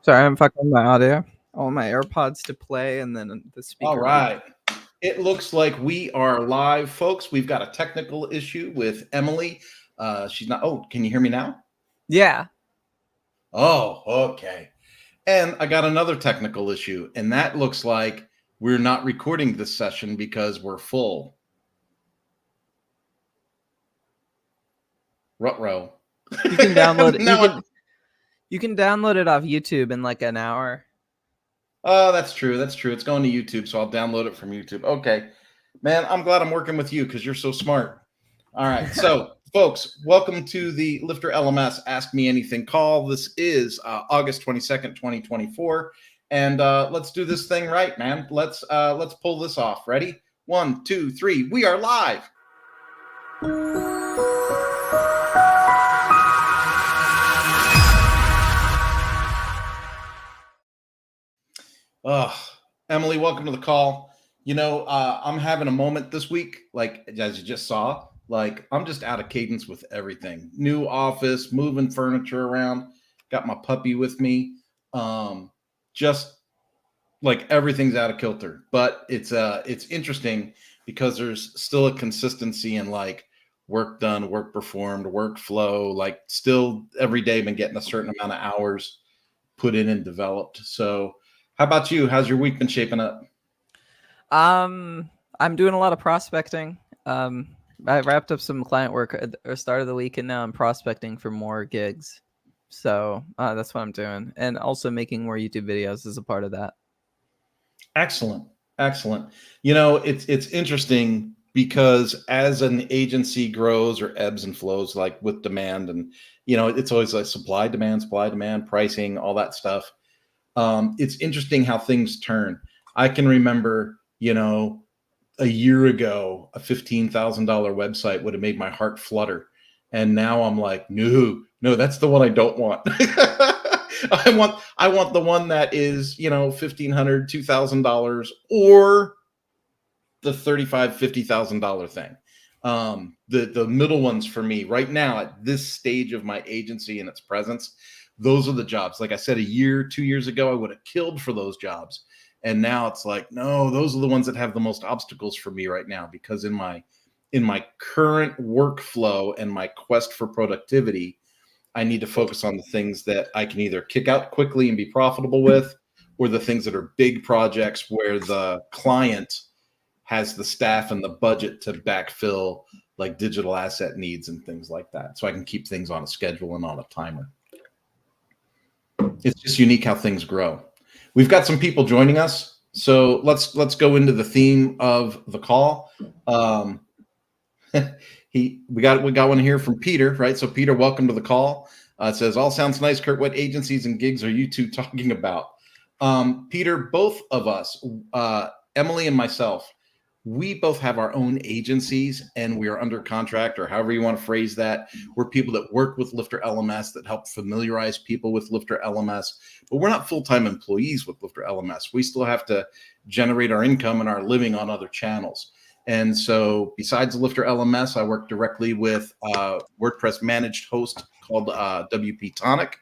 Sorry, I'm fucking my audio. I want my AirPods to play and then the All speaker. right. It looks like we are live, folks. We've got a technical issue with Emily. She's not. Oh, can you hear me now? Yeah. Oh, okay. And I got another technical issue, and that looks like we're not recording this session because we're full. Ruh-roh. You can download it. No, You can download it off YouTube in like an hour. Oh, that's true. That's true. It's going to YouTube, so I'll download it from YouTube. Okay. Man, I'm glad I'm working with you because you're so smart. All right. So, folks, welcome to the Lifter LMS Ask Me Anything call. This is August 22nd, 2024. And let's do this thing right, man. Let's pull this off. Ready? 1, 2, 3. We are live. Emily, welcome to the call. You know, I'm having a moment this week, like as you just saw, like I'm just out of cadence with everything. New office, moving furniture around, got my puppy with me. Just like everything's out of kilter. But it's interesting because there's still a consistency in like work done, work performed, workflow, like still every day been getting a certain amount of hours put in and developed. So how about you? How's your week been shaping up? I'm doing a lot of prospecting. I wrapped up some client work at the start of the week, and now I'm prospecting for more gigs. So that's what I'm doing, and also making more YouTube videos as a part of that. Excellent. Excellent. You know, it's interesting because as an agency grows or ebbs and flows, like with demand, and you know, it's always like supply, demand, pricing, all that stuff. It's interesting how things turn. I can remember, you know, a year ago, a $15,000 website would have made my heart flutter. And now I'm like, no, that's the one I don't want. I want the one that is, you know, $1,500, $2,000 or the $35,000, $50,000 thing. The middle ones for me right now at this stage of my agency and its presence, those are the jobs. Like I said, a year, 2 years ago, I would have killed for those jobs. And now it's like, no, those are the ones that have the most obstacles for me right now, because in my current workflow and my quest for productivity, I need to focus on the things that I can either kick out quickly and be profitable with, or the things that are big projects where the client has the staff and the budget to backfill like digital asset needs and things like that. So I can keep things on a schedule and on a timer. It's just unique how things grow. We've got some people joining us, so let's go into the theme of the call. We got one here from Peter, right? So Peter, welcome to the call. It says, all sounds nice, Kurt. What agencies and gigs are you two talking about? Peter, both of us, Emily and myself, we both have our own agencies, and we are under contract, or however you want to phrase that. We're people that work with Lifter LMS, that help familiarize people with Lifter LMS, but we're not full-time employees with Lifter LMS. We still have to generate our income and our living on other channels. And so besides Lifter LMS, I work directly with WordPress managed host called WP Tonic.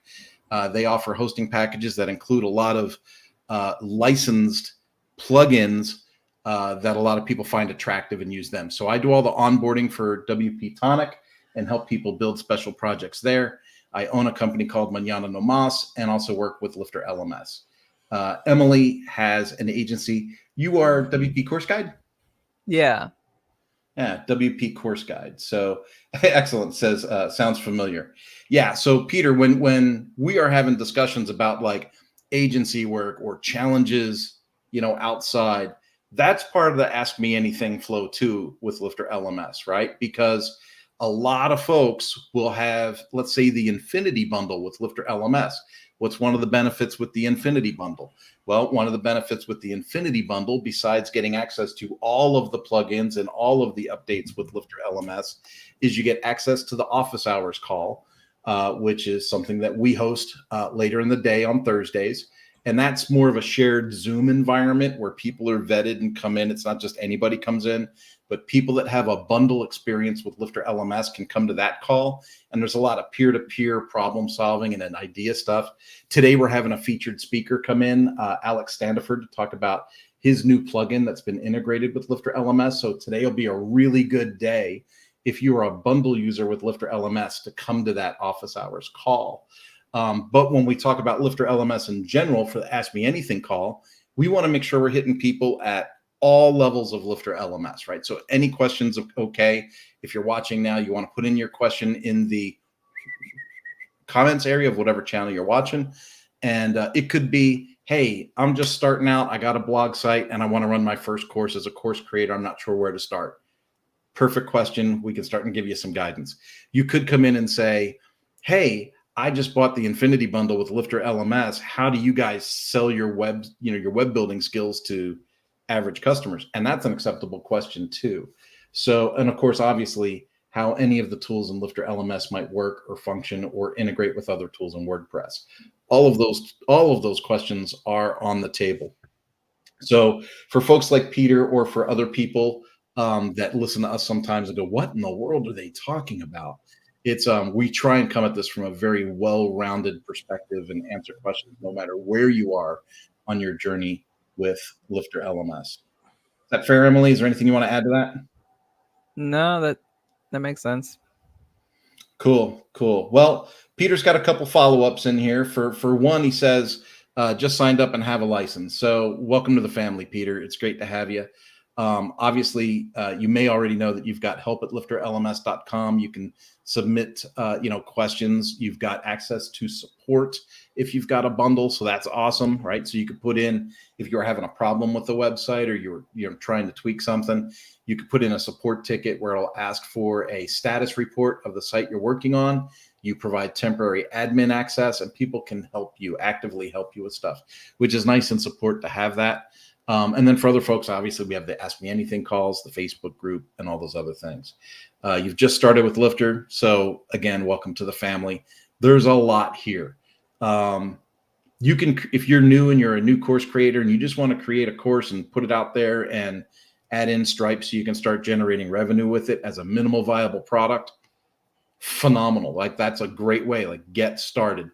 They offer hosting packages that include a lot of licensed plugins that a lot of people find attractive and use them. So I do all the onboarding for WP Tonic and help people build special projects there. I own a company called Mañana No Mas and also work with Lifter LMS. Emily has an agency. You are WP Course Guide? Yeah. Yeah, WP Course Guide. So excellent. Says sounds familiar. Yeah. So Peter, when we are having discussions about like agency work or challenges, you know, outside, that's part of the Ask Me Anything flow too with Lifter LMS, right? Because a lot of folks will have, let's say, the Infinity bundle with Lifter LMS. What's one of the benefits with the Infinity bundle? Well, one of the benefits with the Infinity bundle, besides getting access to all of the plugins and all of the updates with Lifter LMS, is you get access to the office hours call, which is something that we host later in the day on Thursdays. And that's more of a shared Zoom environment where people are vetted and come in. It's not just anybody comes in, but people that have a bundle experience with Lifter LMS can come to that call. And there's a lot of peer-to-peer problem solving and an idea stuff. Today, we're having a featured speaker come in, Alex Standiford, to talk about his new plugin that's been integrated with Lifter LMS. So today will be a really good day if you are a bundle user with Lifter LMS to come to that office hours call. But when we talk about Lifter LMS in general for the Ask Me Anything call, we want to make sure we're hitting people at all levels of Lifter LMS, right? So any questions, okay. If you're watching now, you want to put in your question in the comments area of whatever channel you're watching. And it could be, hey, I'm just starting out. I got a blog site and I want to run my first course as a course creator. I'm not sure where to start. Perfect question. We can start and give you some guidance. You could come in and say, hey, I just bought the Infinity Bundle with Lifter LMS. How do you guys sell your web, your web building skills to average customers? And that's an acceptable question too. So, and of course, obviously, how any of the tools in Lifter LMS might work or function or integrate with other tools in WordPress. All of those questions are on the table. So for folks like Peter or for other people that listen to us sometimes and go, what in the world are they talking about? It's we try and come at this from a very well-rounded perspective and answer questions no matter where you are on your journey with Lifter LMS. Is that fair, Emily? Is there anything you want to add to that? No, that makes sense. Cool. Well, Peter's got a couple follow-ups in here. For one, he says, just signed up and have a license. So welcome to the family, Peter. It's great to have you. Obviously, you may already know that you've got help at lifterlms.com. You can submit, questions. You've got access to support if you've got a bundle. So that's awesome, right? So you could put in, if you're having a problem with the website or you're trying to tweak something, you could put in a support ticket where it'll ask for a status report of the site you're working on. You provide temporary admin access and people can actively help you with stuff, which is nice and support to have that. And then for other folks, obviously, we have the Ask Me Anything calls, the Facebook group, and all those other things. You've just started with Lifter. So again, welcome to the family. There's a lot here. You can, if you're new and you're a new course creator and you just want to create a course and put it out there and add in Stripe so you can start generating revenue with it as a minimal viable product, phenomenal. Like that's a great way, like get started.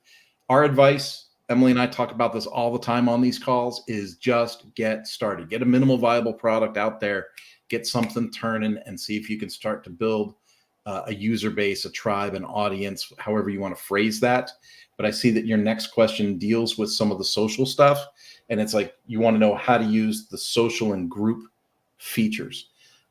Our advice, Emily and I talk about this all the time on these calls, is just get started. Get a minimal viable product out there, get something turning and see if you can start to build a user base, a tribe, an audience, however you want to phrase that. But I see that your next question deals with some of the social stuff. And it's like, you want to know how to use the social and group features.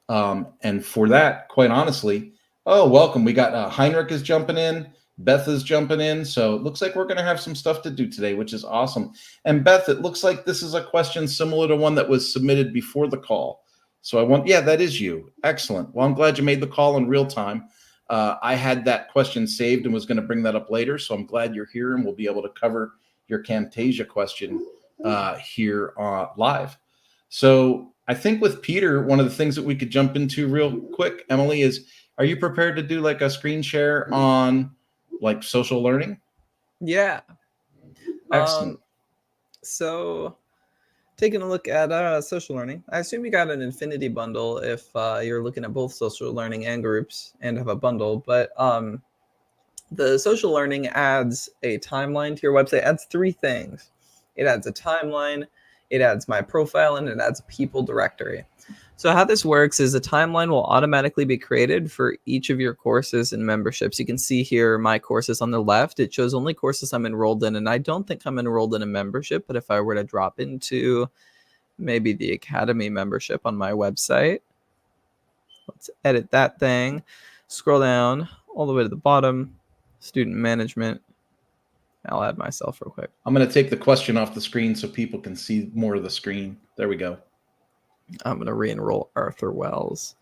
And for that, quite honestly, welcome. We got Heinrich is jumping in. Beth is jumping in. So it looks like we're going to have some stuff to do today, which is awesome. And Beth, it looks like this is a question similar to one that was submitted before the call. So that is you. Excellent. Well, I'm glad you made the call in real time. I had that question saved and was going to bring that up later. So I'm glad you're here and we'll be able to cover your Camtasia question here live. So I think with Peter, one of the things that we could jump into real quick, Emily, is are you prepared to do like a screen share on like social learning? Yeah. Excellent. So taking a look at social learning, I assume you got an Infinity bundle if you're looking at both social learning and groups and have a bundle. But the social learning adds a timeline to your website. It adds three things. It adds a timeline, it adds my profile, and it adds a people directory. So how this works is a timeline will automatically be created for each of your courses and memberships. You can see here my courses on the left. It shows only courses I'm enrolled in, and I don't think I'm enrolled in a membership, but if I were to drop into maybe the Academy membership on my website, let's edit that thing, scroll down all the way to the bottom, student management. I'll add myself real quick. I'm going to take the question off the screen so people can see more of the screen. There we go. I'm going to re-enroll Arthur Wells.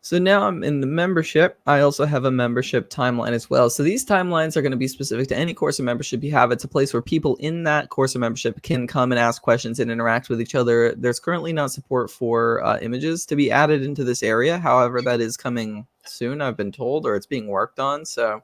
So now I'm in the membership. I also have a membership timeline as well. So these timelines are going to be specific to any course or membership you have. It's a place where people in that course or membership can come and ask questions and interact with each other. There's currently not support for images to be added into this area. However, that is coming soon, I've been told, or it's being worked on. So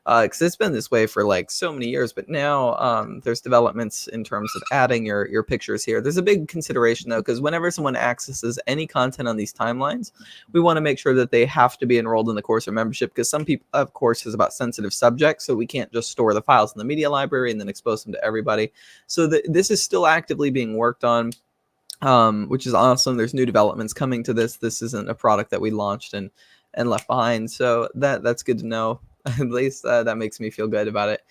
because it's been this way for like so many years. But now there's developments in terms of adding your pictures here. There's a big consideration though, because whenever someone accesses any content on these timelines, we want to make sure that they have to be enrolled in the course or membership, because some people have courses about sensitive subjects, so we can't just store the files in the media library and then expose them to everybody. So this is still actively being worked on, which is awesome. There's new developments coming to this. This isn't a product that we launched and left behind, so that's good to know. At least that makes me feel good about it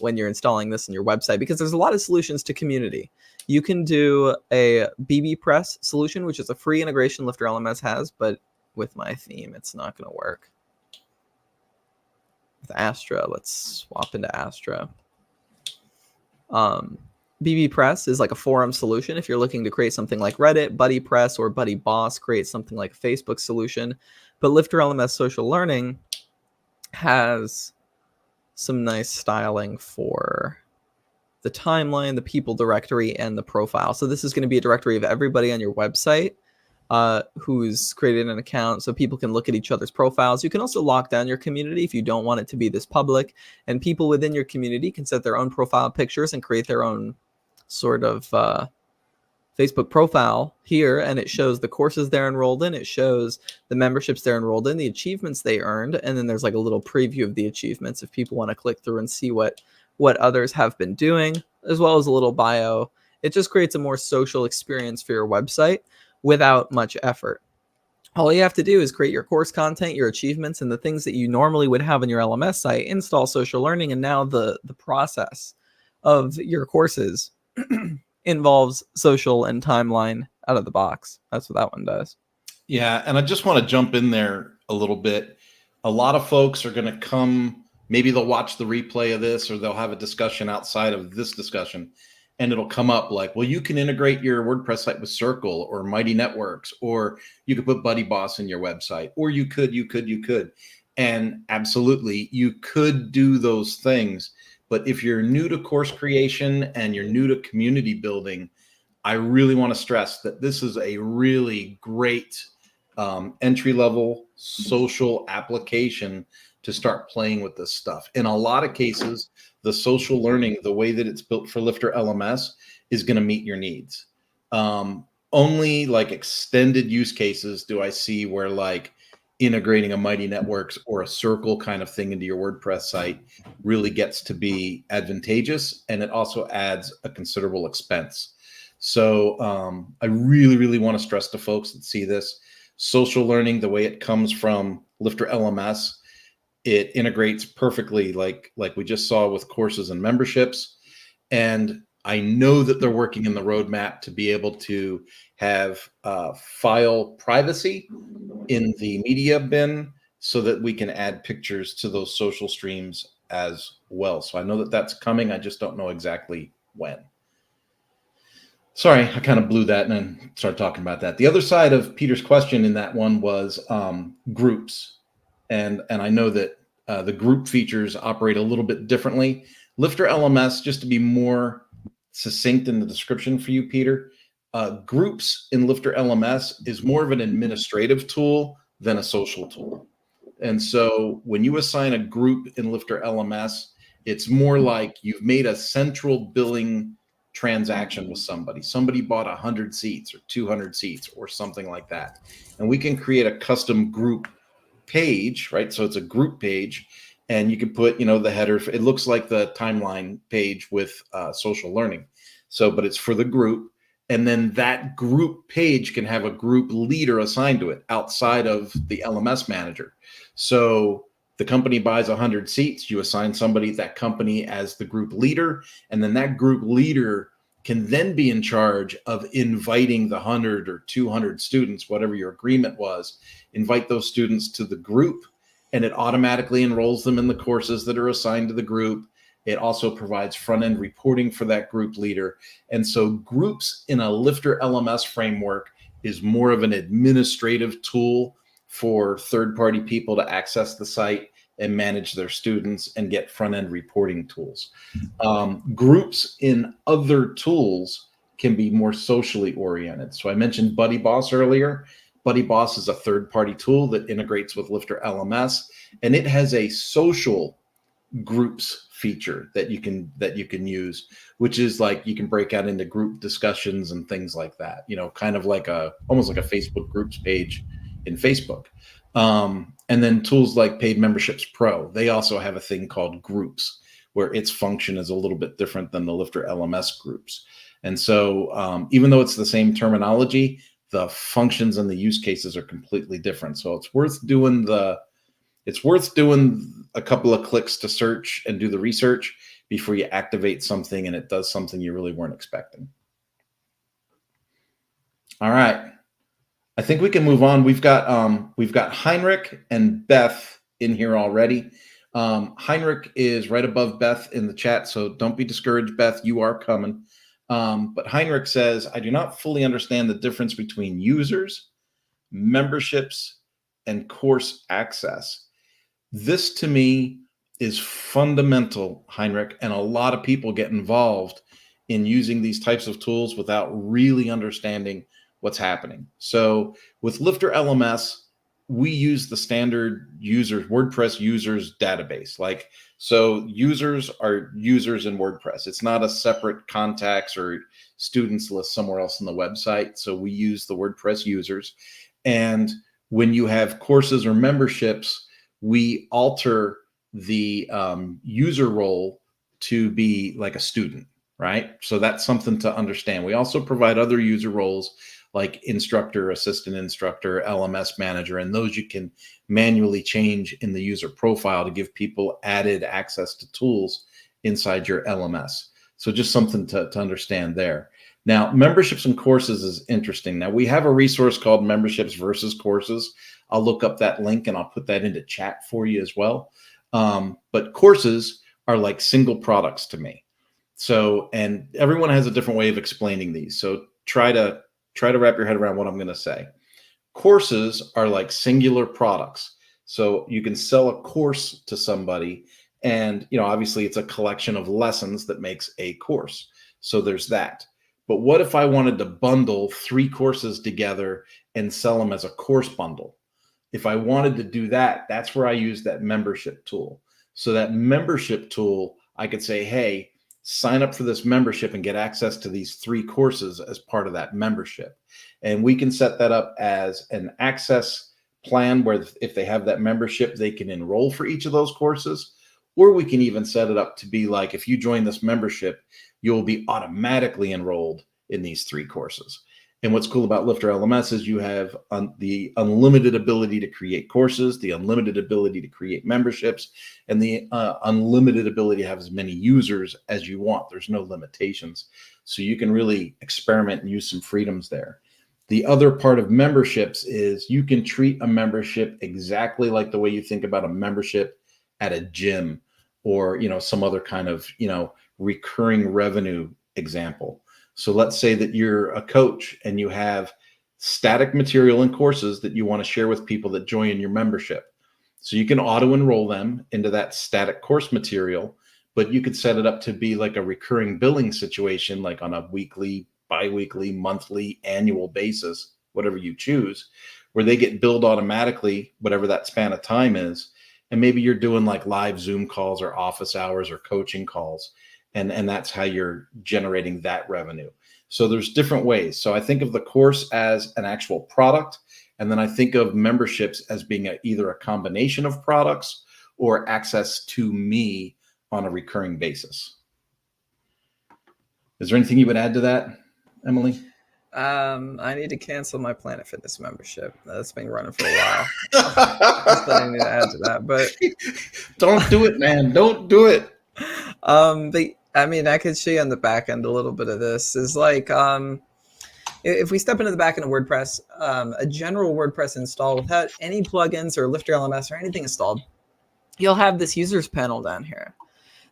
when you're installing this in your website, because there's a lot of solutions to community. You can do a bbPress solution, which is a free integration Lifter LMS has, but with my theme, it's not going to work. With Astra, let's swap into Astra. bbPress is like a forum solution. If you're looking to create something like Reddit, BuddyPress, or BuddyBoss creates something like a Facebook solution. But Lifter LMS Social Learning has some nice styling for the timeline, the people directory, and the profile. So this is going to be a directory of everybody on your website who's created an account, so people can look at each other's profiles. You can also lock down your community if you don't want it to be this public, and people within your community can set their own profile pictures and create their own sort of Facebook profile here, and it shows the courses they're enrolled in, it shows the memberships they're enrolled in, the achievements they earned, and then there's like a little preview of the achievements if people want to click through and see what others have been doing, as well as a little bio. It just creates a more social experience for your website without much effort. All you have to do is create your course content, your achievements, and the things that you normally would have on your LMS site, install Social Learning, and now the process of your courses involves social and timeline out of the box. That's what that one does. Yeah, and I just want to jump in there a little bit. A lot of folks are going to come, maybe they'll watch the replay of this, or they'll have a discussion outside of this discussion, and it'll come up like, well, you can integrate your WordPress site with Circle or Mighty Networks, or you could put BuddyBoss in your website, or you could. And absolutely, you could do those things. But if you're new to course creation and you're new to community building, I really want to stress that this is a really great entry-level social application to start playing with this stuff. In a lot of cases, the social learning, the way that it's built for Lifter LMS, is going to meet your needs. Only like extended use cases do I see where like integrating a Mighty Networks or a Circle kind of thing into your WordPress site really gets to be advantageous, and it also adds a considerable expense. So I really, really want to stress to folks that see this, social learning, the way it comes from Lifter LMS, it integrates perfectly like we just saw with courses and memberships. And I know that they're working in the roadmap to be able to have file privacy in the media bin so that we can add pictures to those social streams as well. So I know that that's coming. I just don't know exactly when. Sorry, I kind of blew that and then started talking about that. The other side of Peter's question in that one was groups. And I know that the group features operate a little bit differently. Lifter LMS, just to be more succinct in the description for you, Peter, groups in Lifter LMS is more of an administrative tool than a social tool. And so when you assign a group in Lifter LMS, it's more like you've made a central billing transaction with somebody. Somebody bought 100 seats or 200 seats or something like that. And we can create a custom group page, right? So it's a group page, and you can put, the header. It looks like the timeline page with social learning. So, but it's for the group. And then that group page can have a group leader assigned to it outside of the LMS manager. So the company buys 100 seats, you assign somebody at that company as the group leader, and then that group leader can then be in charge of inviting the 100 or 200 students, whatever your agreement was, invite those students to the group, and it automatically enrolls them in the courses that are assigned to the group. It also provides front-end reporting for that group leader. And so groups in a Lifter LMS framework is more of an administrative tool for third-party people to access the site and manage their students and get front-end reporting tools. Groups in other tools can be more socially oriented. So I mentioned BuddyBoss earlier. BuddyBoss is a third-party tool that integrates with Lifter LMS, and it has a social groups feature that you can use, which is like you can break out into group discussions and things like that, kind of like almost like a Facebook groups page in Facebook. And then tools like Paid Memberships Pro, they also have a thing called groups, where its function is a little bit different than the Lifter LMS groups. And so even though it's the same terminology, the functions and the use cases are completely different. So it's worth doing a couple of clicks to search and do the research before you activate something and it does something you really weren't expecting. All right. I think we can move on. We've got Heinrich and Beth in here already. Heinrich is right above Beth in the chat, so don't be discouraged, Beth. You are coming. But Heinrich says, I do not fully understand the difference between users, memberships, and course access. This to me is fundamental, Heinrich, and a lot of people get involved in using these types of tools without really understanding what's happening. So with Lifter LMS, we use the standard WordPress users database. So users are users in WordPress. It's not a separate contacts or students list somewhere else on the website. So we use the WordPress users. And when you have courses or memberships, we alter the user role to be like a student, right? So that's something to understand. We also provide other user roles like instructor, assistant instructor, LMS manager, and those you can manually change in the user profile to give people added access to tools inside your LMS. So just something to understand there. Now, memberships and courses is interesting. Now, we have a resource called Memberships versus Courses. I'll look up that link and I'll put that into chat for you as well. But courses are like single products to me. So, and everyone has a different way of explaining these. So try to wrap your head around what I'm going to say. Courses are like singular products. So you can sell a course to somebody and, obviously it's a collection of lessons that makes a course. So there's that. But what if I wanted to bundle 3 courses together and sell them as a course bundle? If I wanted to do that, that's where I use that membership tool. So that membership tool, I could say, hey, sign up for this membership and get access to these 3 courses as part of that membership. And we can set that up as an access plan where if they have that membership, they can enroll for each of those courses. Or we can even set it up to be like, if you join this membership, you'll be automatically enrolled in these 3 courses. And what's cool about Lifter LMS is you have the unlimited ability to create courses, the unlimited ability to create memberships, and the unlimited ability to have as many users as you want. There's no limitations. So you can really experiment and use some freedoms there. The other part of memberships is you can treat a membership exactly like the way you think about a membership at a gym or, some other kind of, recurring revenue example. So let's say that you're a coach and you have static material and courses that you want to share with people that join your membership. So you can auto enroll them into that static course material, but you could set it up to be like a recurring billing situation, like on a weekly, bi-weekly, monthly, annual basis, whatever you choose, where they get billed automatically, whatever that span of time is. And maybe you're doing like live Zoom calls or office hours or coaching calls. And that's how you're generating that revenue. So there's different ways. So I think of the course as an actual product. And then I think of memberships as being either a combination of products or access to me on a recurring basis. Is there anything you would add to that, Emily? I need to cancel my Planet Fitness membership. That's been running for a while. That's I need to add to that, but don't do it, man. Don't do it. But I mean, I could show you on the back end a little bit of this. Is like if we step into the back end of WordPress, a general WordPress install without any plugins or Lifter LMS or anything installed, you'll have this users panel down here.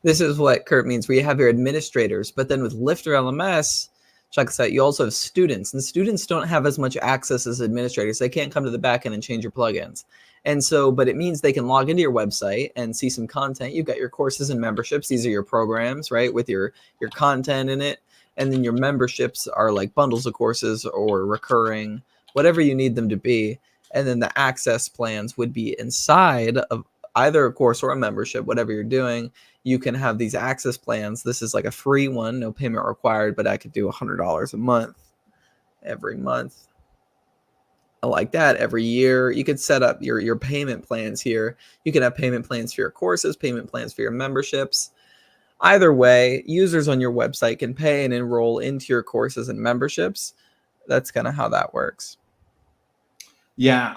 This is what Kurt means, where you have your administrators, but then with Lifter LMS, check this out, you also have students, and students don't have as much access as administrators. They can't come to the back end and change your plugins. And so, but it means they can log into your website and see some content. You've got your courses and memberships. These are your programs, right? With your content in it. And then your memberships are like bundles of courses or recurring, whatever you need them to be. And then the access plans would be inside of either a course or a membership, whatever you're doing, you can have these access plans. This is like a free one, no payment required, but I could do $100 a month every month. I like that. Every year, you could set up your payment plans here. You can have payment plans for your courses, payment plans for your memberships. Either way, users on your website can pay and enroll into your courses and memberships. That's kind of how that works. Yeah,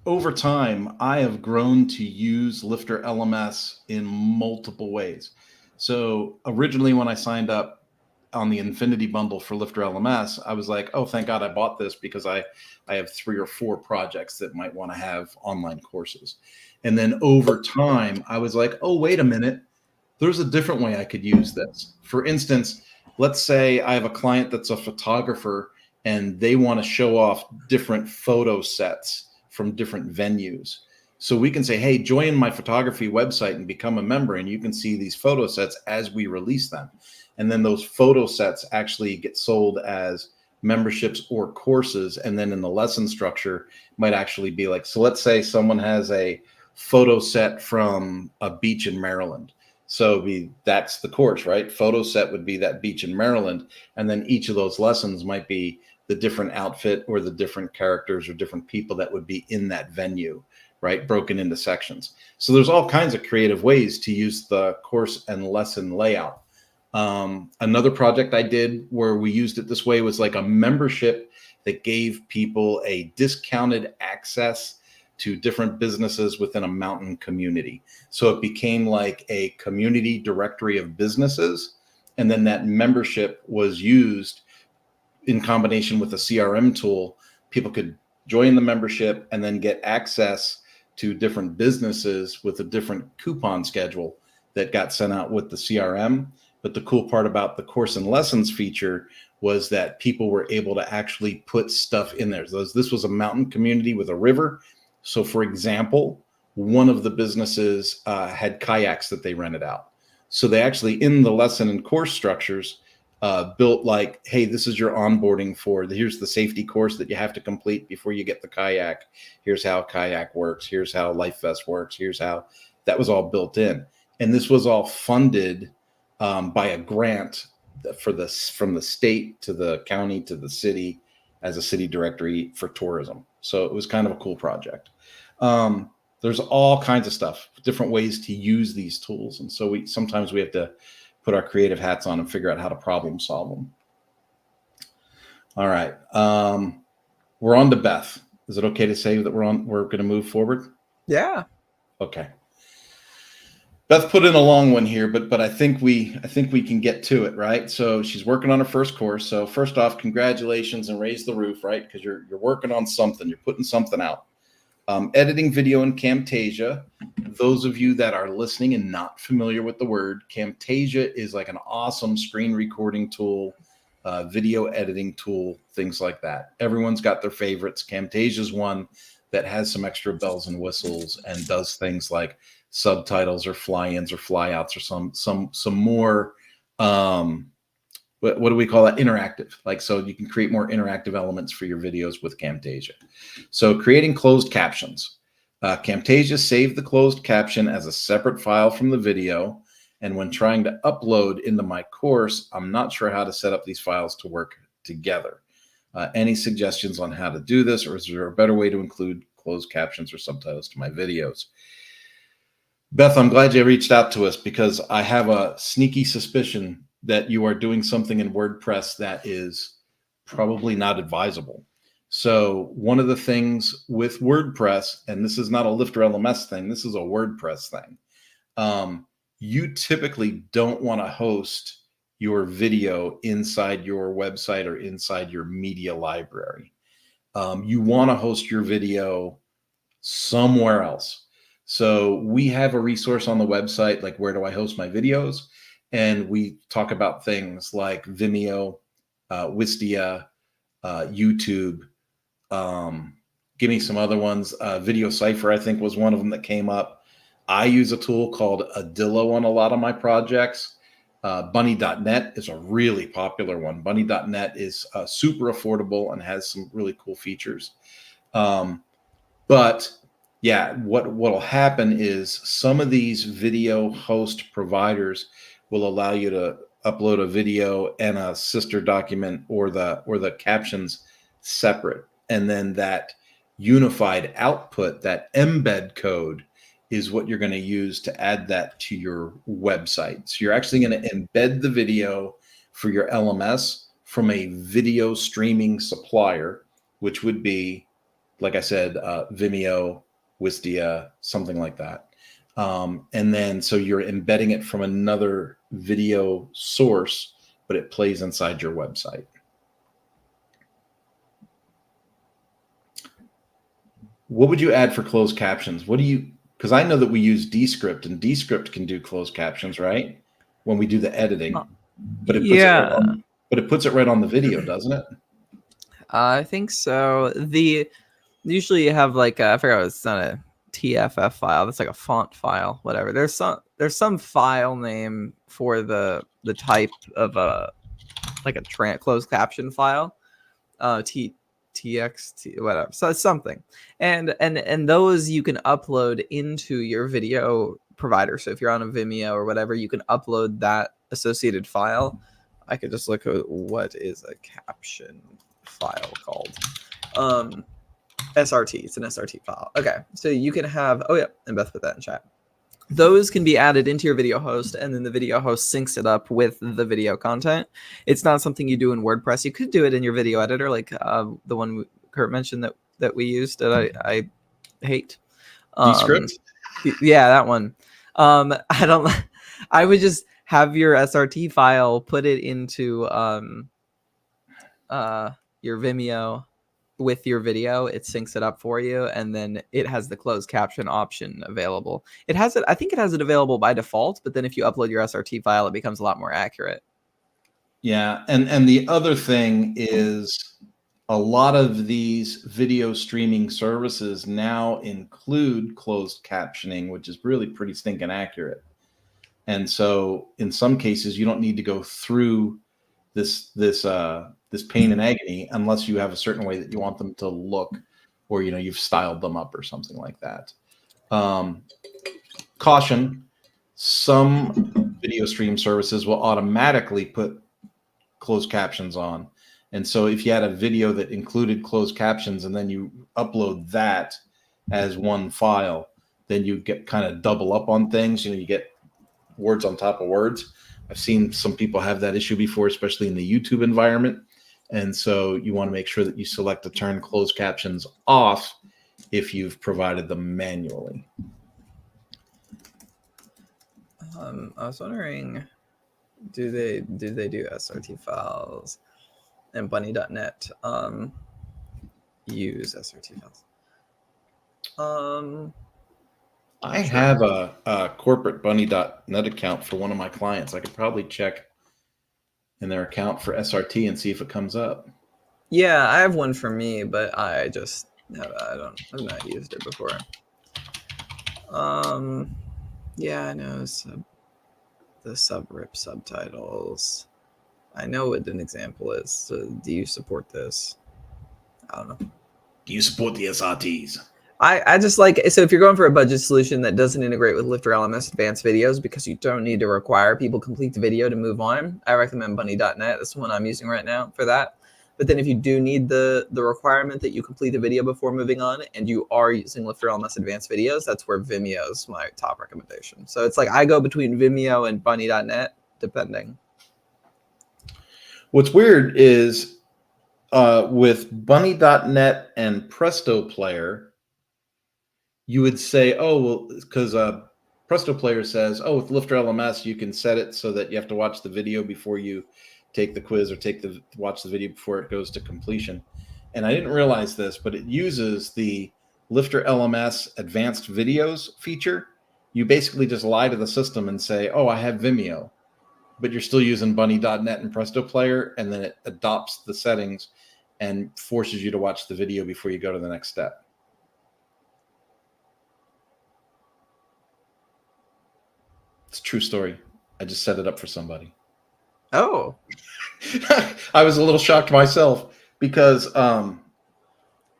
over time, I have grown to use Lifter LMS in multiple ways. So originally when I signed up on the Infinity bundle for Lifter LMS, I was like, oh, thank God I bought this because I have 3 or 4 projects that might want to have online courses. And then over time, I was like, oh, wait a minute. There's a different way I could use this. For instance, let's say I have a client that's a photographer and they want to show off different photo sets from different venues. So we can say, hey, join my photography website and become a member, and you can see these photo sets as we release them. And then those photo sets actually get sold as memberships or courses. And then in the lesson structure might actually be like, so let's say someone has a photo set from a beach in Maryland. So that's the course, right? Photo set would be that beach in Maryland. And then each of those lessons might be the different outfit or the different characters or different people that would be in that venue, right? Broken into sections. So there's all kinds of creative ways to use the course and lesson layout. Another project I did where we used it this way was like a membership that gave people a discounted access to different businesses within a mountain community. So it became like a community directory of businesses. And then that membership was used in combination with a CRM tool. People could join the membership and then get access to different businesses with a different coupon schedule that got sent out with the CRM. But the cool part about the course and lessons feature was that people were able to actually put stuff in there. So this was a mountain community with a river. So for example, one of the businesses had kayaks that they rented out. So they actually, in the lesson and course structures, built like, hey, this is your onboarding here's the safety course that you have to complete before you get the kayak. Here's how kayak works. Here's how Life Vest works. Here's how that was all built in. And this was all funded by a grant from the state to the county to the city as a city directory for tourism. So it was kind of a cool project. There's all kinds of stuff, different ways to use these tools. And so sometimes we have to put our creative hats on and figure out how to problem solve them. All right. We're on to Beth. Is it okay to say that we're going to move forward? Yeah. Okay. Beth put in a long one here, but I think we can get to it, right? So she's working on her first course. So first off, congratulations and raise the roof, right? Because you're working on something. You're putting something out. Editing video in Camtasia. Those of you that are listening and not familiar with the word, Camtasia is like an awesome screen recording tool, video editing tool, things like that. Everyone's got their favorites. Camtasia is one that has some extra bells and whistles and does things like subtitles or fly-ins or fly-outs or some more what do we call that? Interactive. Like, so you can create more interactive elements for your videos with Camtasia. So creating closed captions. Camtasia saved the closed caption as a separate file from the video. And when trying to upload into my course, I'm not sure how to set up these files to work together. Any suggestions on how to do this, or is there a better way to include closed captions or subtitles to my videos? Beth, I'm glad you reached out to us because I have a sneaky suspicion that you are doing something in WordPress that is probably not advisable. So one of the things with WordPress, and this is not a Lifter LMS thing, this is a WordPress thing. You typically don't want to host your video inside your website or inside your media library. You want to host your video somewhere else. So we have a resource on the website, like where do I host my videos? And we talk about things like Vimeo, Wistia, YouTube. Give me some other ones. Video Cipher, I think, was one of them that came up. I use a tool called Adillo on a lot of my projects. Bunny.net is a really popular one. Bunny.net is super affordable and has some really cool features. But Yeah, what'll happen is some of these video host providers will allow you to upload a video and a sister document or the captions separate. And then that unified output, that embed code, is what you're going to use to add that to your website. So you're actually going to embed the video for your LMS from a video streaming supplier, which would be, like I said, Vimeo, Wistia, something like that. And then so you're embedding it from another video source, but it plays inside your website. What would you add for closed captions? What do you, because I know that we use Descript, and Descript can do closed captions, right? When we do the editing, but it puts it puts it right on the video, doesn't it? I think so. Usually you have like I forgot, it's not a TFF file. That's like a font file, whatever. There's some file name for the type of like a closed caption file. TXT, whatever. So it's something, and those you can upload into your video provider. So if you're on a Vimeo or whatever, you can upload that associated file. I could just look at what is a caption file called. SRT. It's an SRT file. Okay, so you can have. Oh yeah, and Beth put that in chat. Those can be added into your video host, and then the video host syncs it up with the video content. It's not something you do in WordPress. You could do it in your video editor, like the one Kurt mentioned that we used that I hate. Descript? Yeah, that one. I don't. I would just have your SRT file, put it into your Vimeo with your video. It syncs it up for you, and then it has the closed caption option available. It has it. I think it has it available by default, but then if you upload your SRT file, it becomes a lot more accurate. Yeah, and the other thing is a lot of these video streaming services now include closed captioning, which is really pretty stinking accurate. And so in some cases, you don't need to go through this pain and agony unless you have a certain way that you want them to look, or you've styled them up or something like that. Caution: some video stream services will automatically put closed captions on, and so if you had a video that included closed captions and then you upload that as one file, then you get kind of double up on things. You get words on top of words. I've seen some people have that issue before, especially in the YouTube environment. And so you want to make sure that you select to turn closed captions off if you've provided them manually. I was wondering, do they do SRT files? And Bunny.net use SRT files. I have a corporate Bunny.net account for one of my clients. I could probably check in their account for SRT and see if it comes up. Yeah, I have one for me, but I've not used it before. Yeah, I know the subrip subtitles. I know what an example is. So do you support this? I don't know. Do you support the SRTs? I just like, so if you're going for a budget solution that doesn't integrate with Lifter LMS Advanced Videos because you don't need to require people complete the video to move on, I recommend Bunny.net. That's the one I'm using right now for that. But then if you do need the requirement that you complete the video before moving on, and you are using Lifter LMS Advanced Videos, that's where Vimeo is my top recommendation. So it's like I go between Vimeo and Bunny.net, depending. What's weird is with Bunny.net and Presto Player, you would say, oh, well, because Presto Player says, oh, with Lifter LMS, you can set it so that you have to watch the video before you take the quiz, or watch the video before it goes to completion. And I didn't realize this, but it uses the Lifter LMS Advanced Videos feature. You basically just lie to the system and say, oh, I have Vimeo, but you're still using Bunny.net and Presto Player, and then it adopts the settings and forces you to watch the video before you go to the next step. It's a true story. I just set it up for somebody. Oh. I was a little shocked myself because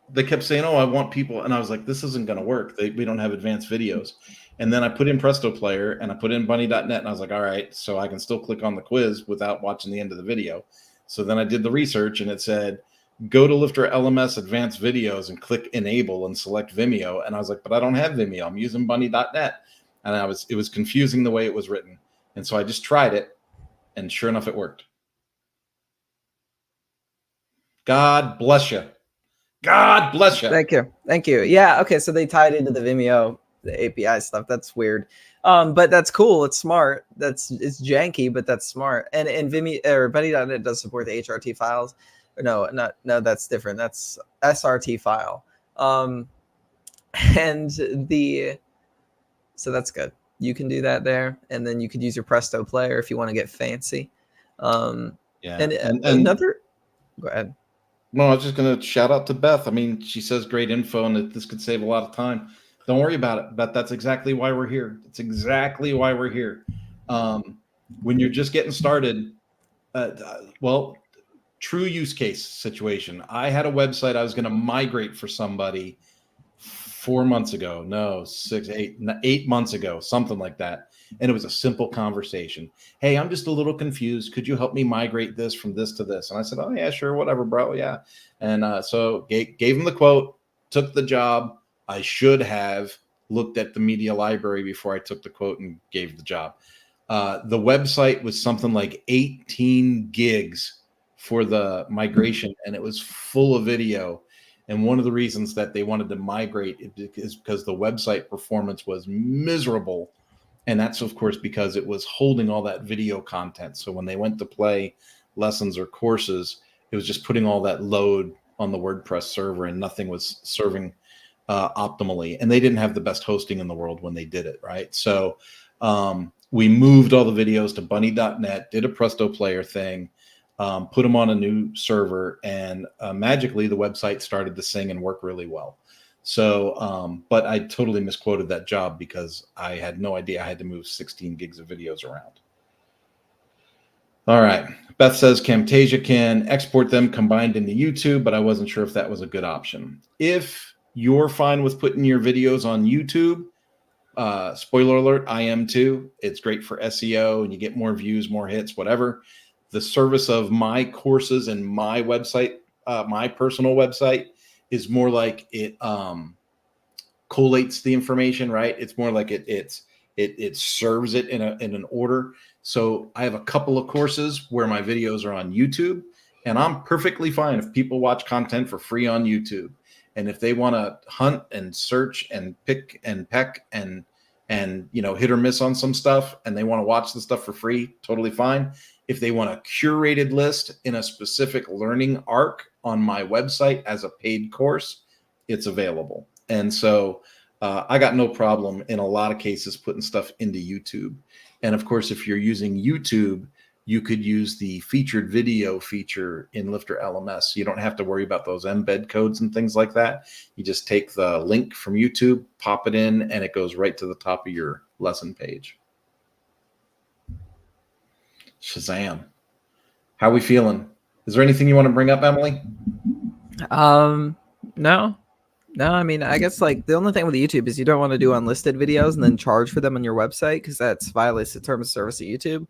they kept saying, "Oh, I want people," and I was like, "This isn't going to work. We don't have advanced videos." And then I put in Presto Player and I put in bunny.net, and I was like, "All right, so I can still click on the quiz without watching the end of the video." So then I did the research, and it said, "Go to Lifter LMS Advanced Videos and click Enable and select Vimeo." And I was like, "But I don't have Vimeo. I'm using bunny.net," and it was confusing the way it was written. And so I just tried it, and sure enough, it worked. God bless you. God bless you. Thank you. Thank you. Yeah. Okay. So they tied into the Vimeo, the API stuff. That's weird. But that's cool. It's smart. It's janky, but that's smart. And Vimeo or Buddy.net does support the HRT files. No, no, that's different. That's SRT file. And so that's good. You can do that there, and then you could use your Presto Player if you want to get fancy. Yeah. And another, go ahead. No, I was just going to shout out to Beth. I mean, she says great info and that this could save a lot of time. Don't worry about it, Beth. That's exactly why we're here. It's exactly why we're here. When you're just getting started, well, true use case situation. I had a website I was going to migrate for somebody 4 months ago. No, 8 months ago, something like that. And it was a simple conversation. "Hey, I'm just a little confused. Could you help me migrate this from this to this?" And I said, "Oh yeah, sure, whatever, bro. Yeah." And so gave him the quote, took the job. I should have looked at the media library before I took the quote and gave the job. The website was something like 18 gigs for the migration, and it was full of video. And one of the reasons that they wanted to migrate is because the website performance was miserable. And that's, of course, because it was holding all that video content. So when they went to play lessons or courses, it was just putting all that load on the WordPress server, and nothing was serving optimally. And they didn't have the best hosting in the world when they did it, right? So we moved all the videos to bunny.net, did a Presto Player thing, put them on a new server, and magically the website started to sing and work really well. So, but I totally misquoted that job because I had no idea I had to move 16 gigs of videos around. All right. Beth says Camtasia can export them combined into YouTube, but I wasn't sure if that was a good option. If you're fine with putting your videos on YouTube, spoiler alert, I am too. It's great for SEO and you get more views, more hits, whatever. The service of my courses and my website, my personal website, is more like it collates the information, right? It's more like it serves it in an order. So I have a couple of courses where my videos are on YouTube, and I'm perfectly fine if people watch content for free on YouTube. And if they want to hunt and search and pick and peck and hit or miss on some stuff, and they want to watch the stuff for free, totally fine. If they want a curated list in a specific learning arc on my website as a paid course, it's available. And so I got no problem in a lot of cases putting stuff into YouTube. And of course, if you're using YouTube, you could use the featured video feature in Lifter LMS. So you don't have to worry about those embed codes and things like that. You just take the link from YouTube, pop it in, and it goes right to the top of your lesson page. Shazam. How are we feeling? Is there anything you want to bring up, Emily? No, I mean, I guess like the only thing with YouTube is you don't want to do unlisted videos and then charge for them on your website, because that's violates the terms of service of YouTube.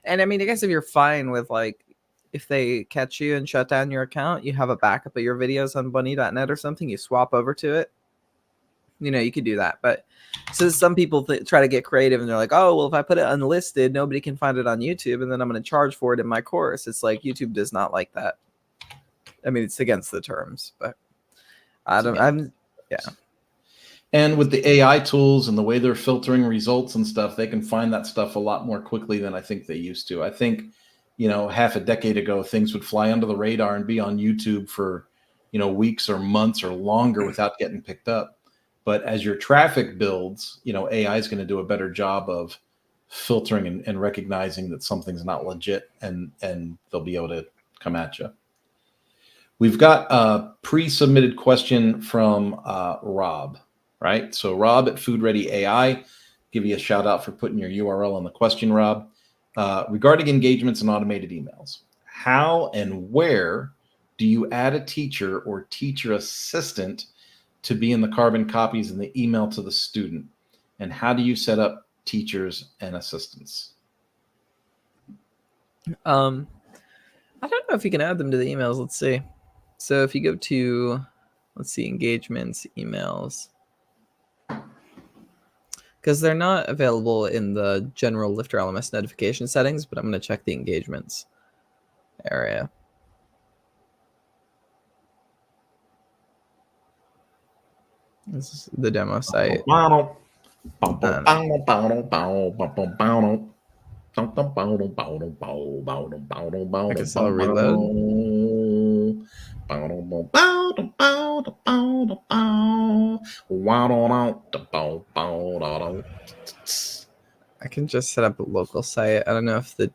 And I mean, I guess if you're fine with like, if they catch you and shut down your account, you have a backup of your videos on bunny.net or something, you swap over to it. You could do that. But so some people try to get creative and they're like, oh, well, if I put it unlisted, nobody can find it on YouTube, and then I'm going to charge for it in my course. It's like YouTube does not like that. I mean, it's against the terms, but yeah. And with the AI tools and the way they're filtering results and stuff, they can find that stuff a lot more quickly than I think they used to. I think, half a decade ago, things would fly under the radar and be on YouTube for, weeks or months or longer without getting picked up. But as your traffic builds, AI is going to do a better job of filtering and recognizing that something's not legit, and they'll be able to come at you. We've got a pre-submitted question from Rob, right? So Rob at Food Ready AI, give you a shout out for putting your URL on the question, Rob. Regarding engagements and automated emails, how and where do you add a teacher or teacher assistant to be in the carbon copies in the email to the student? And how do you set up teachers and assistants? I don't know if you can add them to the emails. Let's see. So if you go to, let's see, engagements, emails, because they're not available in the general Lifter LMS notification settings, but I'm going to check the engagements area. This is the demo site. I can still reload. I can just set up a local site. I don't know if the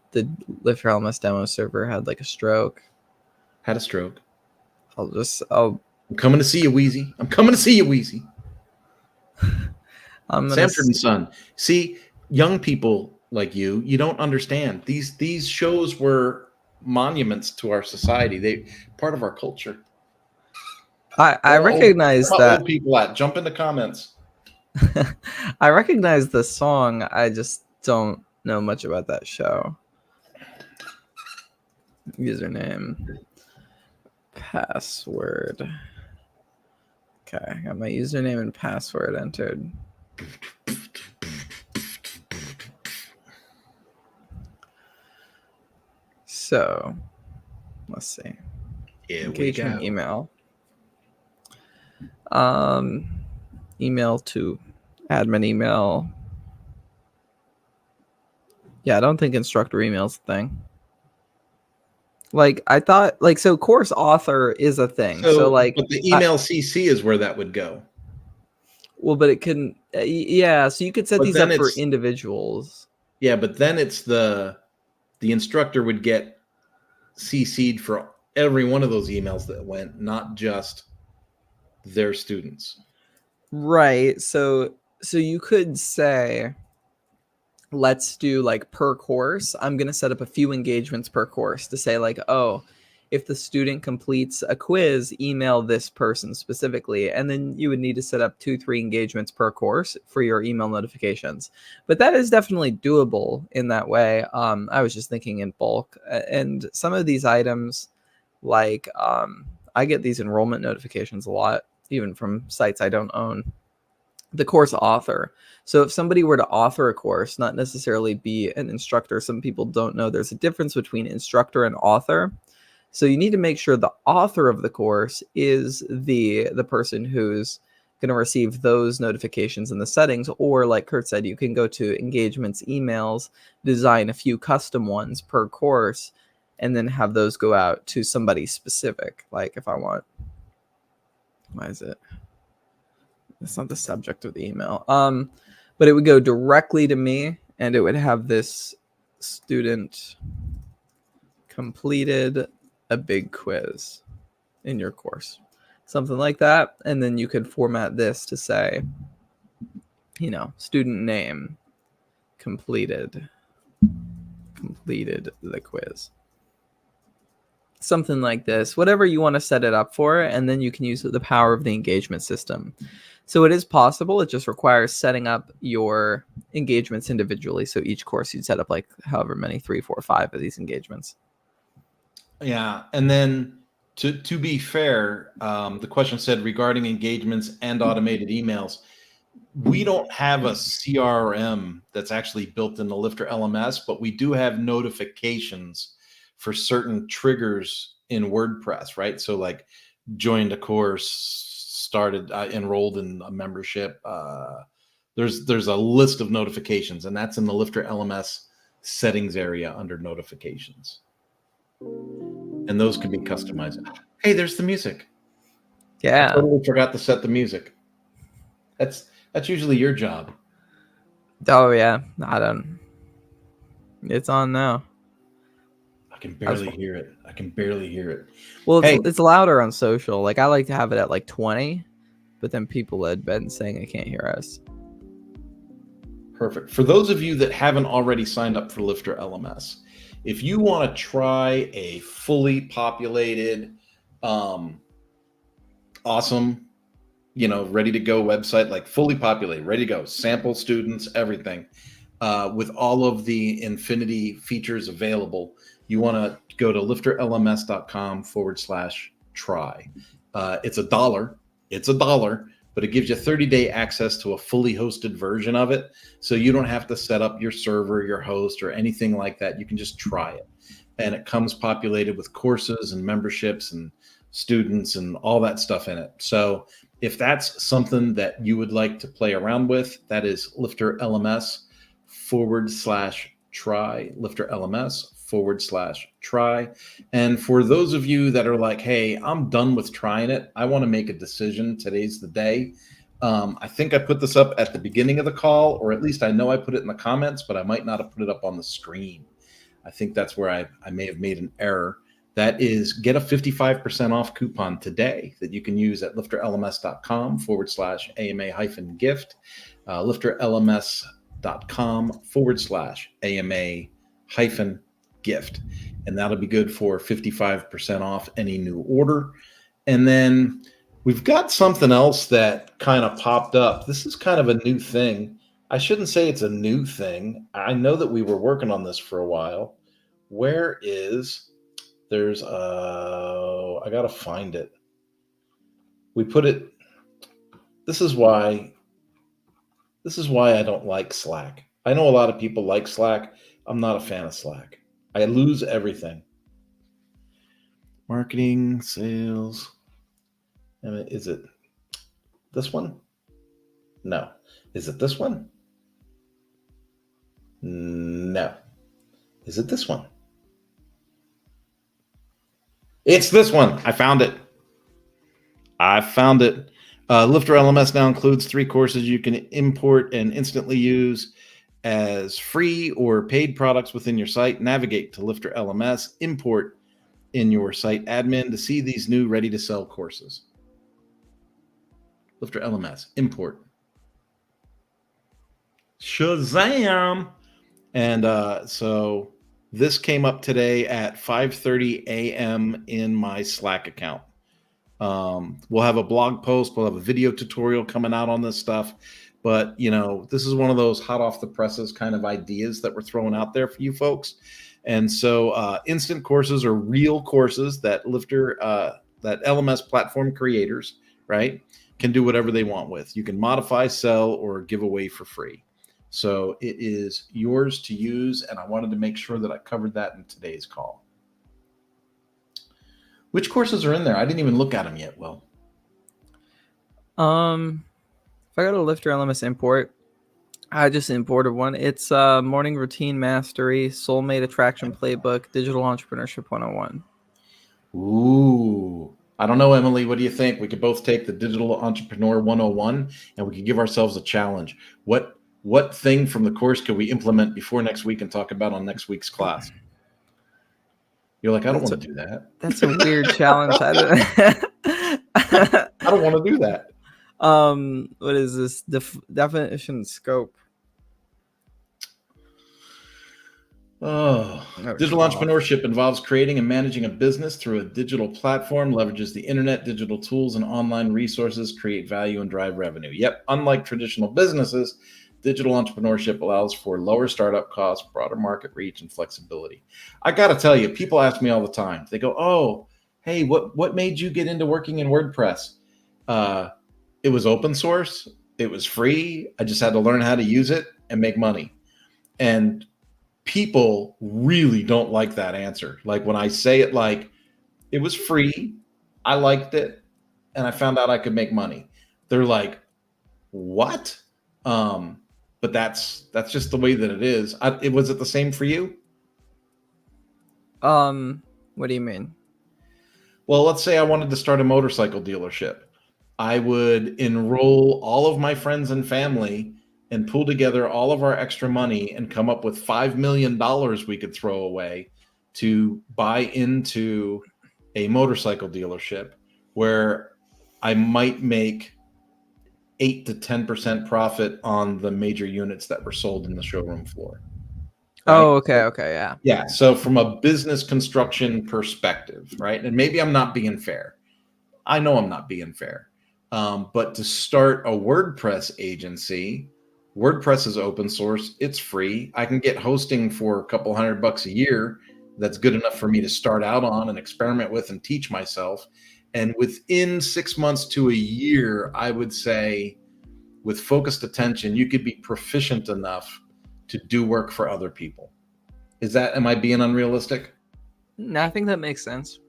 Lifter LMS demo server had like a stroke. Had a stroke. I'm coming to see you, Wheezy. I'm coming to see you, Wheezy. Sanford and Son. See, young people like you don't understand. These shows were monuments to our society. They part of our culture. I recognize that. Old people at jump in the comments. I recognize the song. I just don't know much about that show. Username, password. Okay, I got my username and password entered. So, let's see. Engagement email. Email to admin email. Yeah, I don't think instructor email's a thing. Like I thought, like so course author is a thing. So like, but the email CC is where that would go. Well, but it couldn't. Yeah, so you could set these up for individuals. Yeah, but then it's the instructor would get CC'd for every one of those emails that went, not just their students. Right. So you could say, let's do like per course. I'm going to set up a few engagements per course to say like, oh, if the student completes a quiz, email this person specifically. And then you would need to set up 2-3 engagements per course for your email notifications. But that is definitely doable in that way. I was just thinking in bulk. And some of these items, like I get these enrollment notifications a lot, even from sites I don't own. The course author. So if somebody were to author a course, not necessarily be an instructor, some people don't know there's a difference between instructor and author. So you need to make sure the author of the course is the person who's going to receive those notifications in the settings. Or like Kurt said, you can go to engagements, emails, design a few custom ones per course, and then have those go out to somebody specific. Like if I want, why is it? It's not the subject of the email. But it would go directly to me, and it would have this student completed a big quiz in your course, something like that. And then you could format this to say, you know, student name completed the quiz, something like this, whatever you want to set it up for. And then you can use the power of the engagement system. So it is possible. It just requires setting up your engagements individually. So each course you'd set up like however many, 3, 4, 5 of these engagements. Yeah. And then to be fair, the question said regarding engagements and automated emails, we don't have a CRM that's actually built in the Lifter LMS, but we do have notifications for certain triggers in WordPress, right? So like joined a course, started, enrolled in a membership. There's a list of notifications, and that's in the Lifter LMS settings area under notifications. And those can be customized. Hey, there's the music. Yeah. I totally forgot to set the music. That's usually your job. Oh yeah. I don't. It's on now. I can barely hear it. I can barely hear it. Well, it's louder on social. Like I like to have it at like 20, but then people had been saying they can't hear us. Perfect. For those of you that haven't already signed up for Lifter LMS, if you want to try a fully populated Awesome, ready to go website, like fully populated, ready to go, sample students, everything, with all of the Infinity features available. You want to go to lifterlms.com/try. It's $1, but it gives you 30-day access to a fully hosted version of it. So you don't have to set up your server, your host, or anything like that. You can just try it. And it comes populated with courses and memberships and students and all that stuff in it. So if that's something that you would like to play around with, that is lifterlms/try, lifterlms/try. And for those of you that are like, hey, I'm done with trying it, I want to make a decision, today's the day. I think I put this up at the beginning of the call, or at least I know I put it in the comments, but I might not have put it up on the screen. I think that's where I may have made an error. That is, get a 55% off coupon today that you can use at lifterlms.com/AMA-gift, lifterlms.com/AMA-gift. And that'll be good for 55% off any new order. And then we've got something else that kind of popped up. This is kind of a new thing. I shouldn't say it's a new thing. I know that we were working on this for a while. There's I gotta find it. We put it. This is why I don't like Slack. I know a lot of people like Slack. I'm not a fan of Slack. I lose everything. Marketing, sales. Is it this one? No. Is it this one? No. Is it this one? It's this one. I found it. Lifter LMS now includes 3 courses you can import and instantly use as free or paid products within your site. Navigate to Lifter LMS, import in your site admin to see these new ready-to-sell courses. Lifter LMS, import. Shazam! And so this came up today at 5:30 a.m. in my Slack account. We'll have a blog post. We'll have a video tutorial coming out on this stuff. But, this is one of those hot off the presses kind of ideas that we're throwing out there for you folks. And so instant courses are real courses that that LMS platform creators, right, can do whatever they want with. You can modify, sell, or give away for free. So it is yours to use, and I wanted to make sure that I covered that in today's call. Which courses are in there? I didn't even look at them yet, Will. If I go to Lifter LMS import, I just imported one. It's Morning Routine Mastery, Soulmate Attraction Playbook, Digital Entrepreneurship 101. Ooh. I don't know, Emily. What do you think? We could both take the Digital Entrepreneur 101, and we could give ourselves a challenge. What thing from the course could we implement before next week and talk about on next week's class? You're like, I don't want to do that. That's a weird challenge. I don't want to do that. What is this? Definition scope. Digital entrepreneurship involves creating and managing a business through a digital platform, leverages the internet, digital tools, and online resources, create value and drive revenue. Yep, unlike traditional businesses, digital entrepreneurship allows for lower startup costs, broader market reach, and flexibility. I got to tell you, people ask me all the time. They go, oh, hey, what made you get into working in WordPress? It was open source. It was free. I just had to learn how to use it and make money. And people really don't like that answer. Like when I say it like, it was free, I liked it, and I found out I could make money. They're like, what? But that's just the way that it is. Was it the same for you? What do you mean? Well, let's say I wanted to start a motorcycle dealership. I would enroll all of my friends and family and pull together all of our extra money and come up with $5 million we could throw away to buy into a motorcycle dealership where I might make 8 to 10% profit on the major units that were sold in the showroom floor. Right? Oh, okay, yeah. Yeah, so from a business construction perspective, right? And maybe I'm not being fair, I know I'm not being fair. But to start a WordPress agency, WordPress is open source. It's free. I can get hosting for a couple $100 a year. That's good enough for me to start out on and experiment with and teach myself. And within 6 months to a year, I would say with focused attention, you could be proficient enough to do work for other people. Am I being unrealistic? No, I think that makes sense.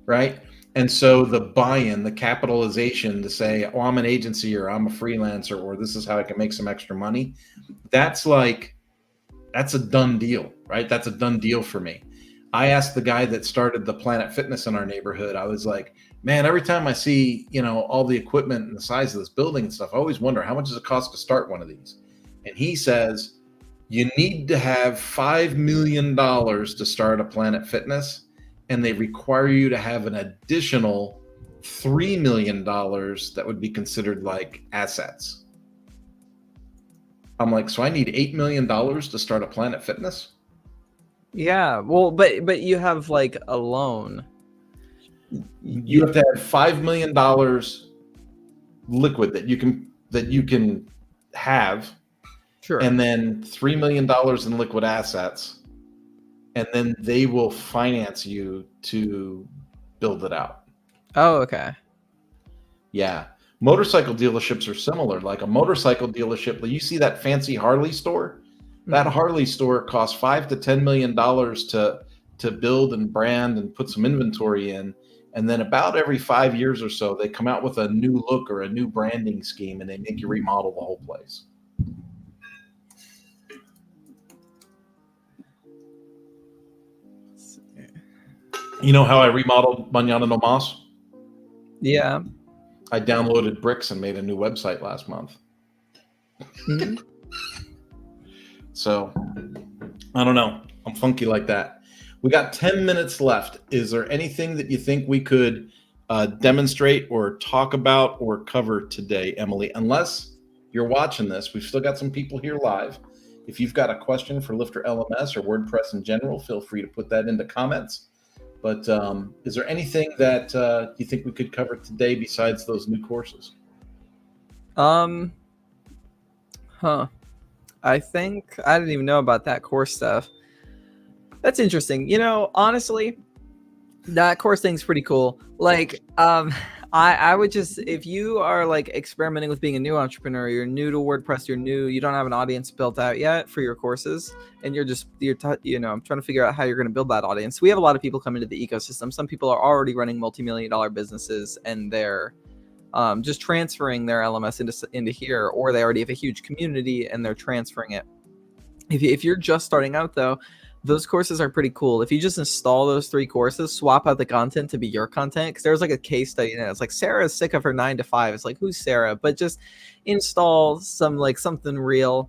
Right. And so the buy-in, the capitalization to say, oh, I'm an agency or I'm a freelancer or this is how I can make some extra money. That's a done deal, right? That's a done deal for me. I asked the guy that started the Planet Fitness in our neighborhood, I was like, man, every time I see, all the equipment and the size of this building and stuff, I always wonder how much does it cost to start one of these? And he says, you need to have $5 million to start a Planet Fitness, and they require you to have an additional $3 million that would be considered like assets. I'm like, so I need $8 million to start a Planet Fitness? Yeah, well, but you have like a loan. You have to have $5 million liquid that you can have, Sure. and then $3 million in liquid assets, and then they will finance you to build it out. Oh, okay. Yeah. Motorcycle dealerships are similar. Like a motorcycle dealership, you see that fancy Harley store? That Harley store costs $5 to $10 million to build and brand and put some inventory in. And then about every 5 years or so, they come out with a new look or a new branding scheme, and they make you remodel the whole place. You know how I remodeled Mañana No Mas? Yeah. I downloaded bricks and made a new website last month. Mm-hmm. So, I don't know. I'm funky like that. We got 10 minutes left. Is there anything that you think we could demonstrate or talk about or cover today, Emily? Unless you're watching this, we've still got some people here live. If you've got a question for Lifter LMS or WordPress in general, feel free to put that into comments. But is there anything that you think we could cover today besides those new courses? I think I didn't even know about that course stuff. That's interesting. Honestly, that course thing's pretty cool. Like, I would just, if you are like experimenting with being a new entrepreneur, you're new to WordPress, you don't have an audience built out yet for your courses, and I'm trying to figure out how you're going to build that audience. We have a lot of people come into the ecosystem. Some people are already running multi-million-dollar businesses, and they're just transferring their LMS into here, or they already have a huge community and they're transferring it. If you're just starting out though, those courses are pretty cool. If you just install those 3 courses, swap out the content to be your content, because there's like a case study in it. It's like Sarah is sick of her 9 to 5. It's like, who's Sarah? But just install something real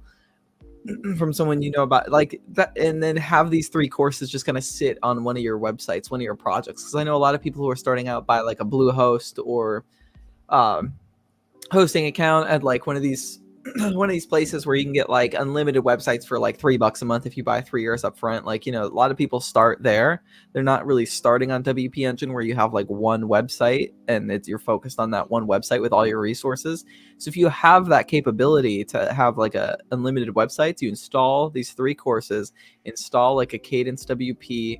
from someone you know about, like that, and then have these 3 courses just kind of sit on one of your websites, one of your projects. Because I know a lot of people who are starting out buy like a Bluehost or hosting account at like one of these places where you can get like unlimited websites for like $3 a month if you buy 3 years up front. Like, a lot of people start there. They're not really starting on WP Engine where you have like one website and you're focused on that one website with all your resources. So if you have that capability to have like a unlimited website, you install these 3 courses, install like a Kadence WP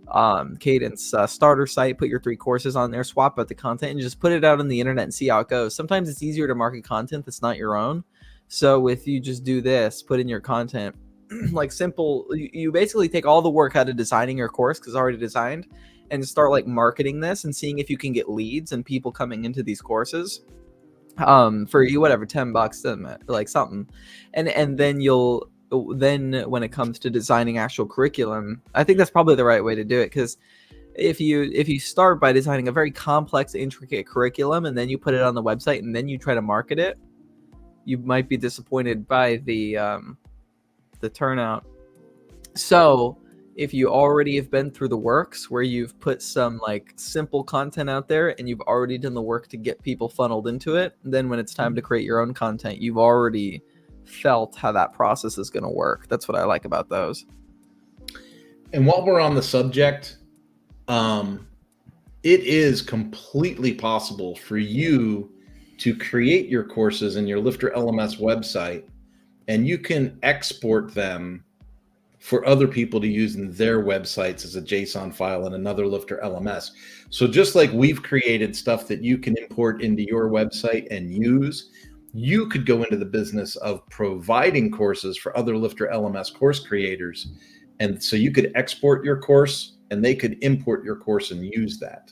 Kadence starter site, put your 3 courses on there, swap out the content, and just put it out on the internet and see how it goes. Sometimes it's easier to market content that's not your own. So if you just do this, put in your content, like simple, you basically take all the work out of designing your course because it's already designed, and start like marketing this and seeing if you can get leads and people coming into these courses for you, whatever, $10, doesn't matter, like something. And then when it comes to designing actual curriculum, I think that's probably the right way to do it, because if you start by designing a very complex, intricate curriculum and then you put it on the website and then you try to market it, you might be disappointed by the turnout. So if you already have been through the works where you've put some like simple content out there and you've already done the work to get people funneled into it, then when it's time to create your own content, you've already felt how that process is going to work. That's what I like about those. And while we're on the subject, it is completely possible for you to create your courses in your Lifter LMS website, and you can export them for other people to use in their websites as a JSON file in another Lifter LMS. So just like we've created stuff that you can import into your website and use, you could go into the business of providing courses for other Lifter LMS course creators. And so you could export your course and they could import your course and use that.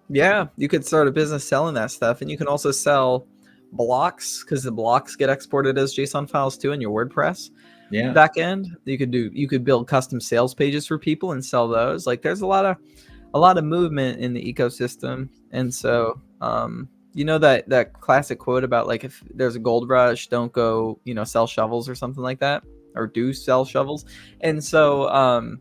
Yeah, you could start a business selling that stuff, and you can also sell blocks, because the blocks get exported as JSON files too in your WordPress backend. You could build custom sales pages for people and sell those. Like, there's a lot of movement in the ecosystem, and so you know that classic quote about, like, if there's a gold rush, don't go sell shovels or something like that, or do sell shovels. And so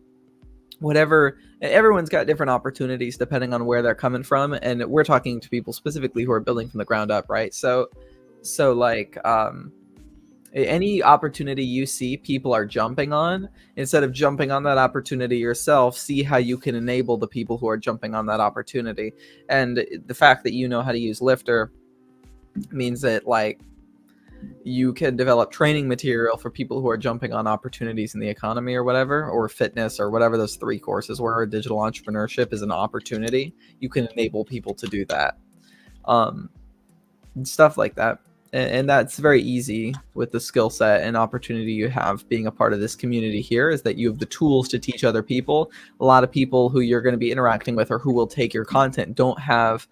everyone's got different opportunities depending on where they're coming from, and we're talking to people specifically who are building from the ground up, right? So like, any opportunity you see people are jumping on, instead of jumping on that opportunity yourself, see how you can enable the people who are jumping on that opportunity. And the fact that you know how to use Lifter means that, like, you can develop training material for people who are jumping on opportunities in the economy or whatever, or fitness, or whatever those 3 courses were. Digital entrepreneurship is an opportunity. You can enable people to do that. Stuff like that. And that's very easy with the skill set and opportunity you have being a part of this community here, is that you have the tools to teach other people. A lot of people who you're going to be interacting with, or who will take your content, don't have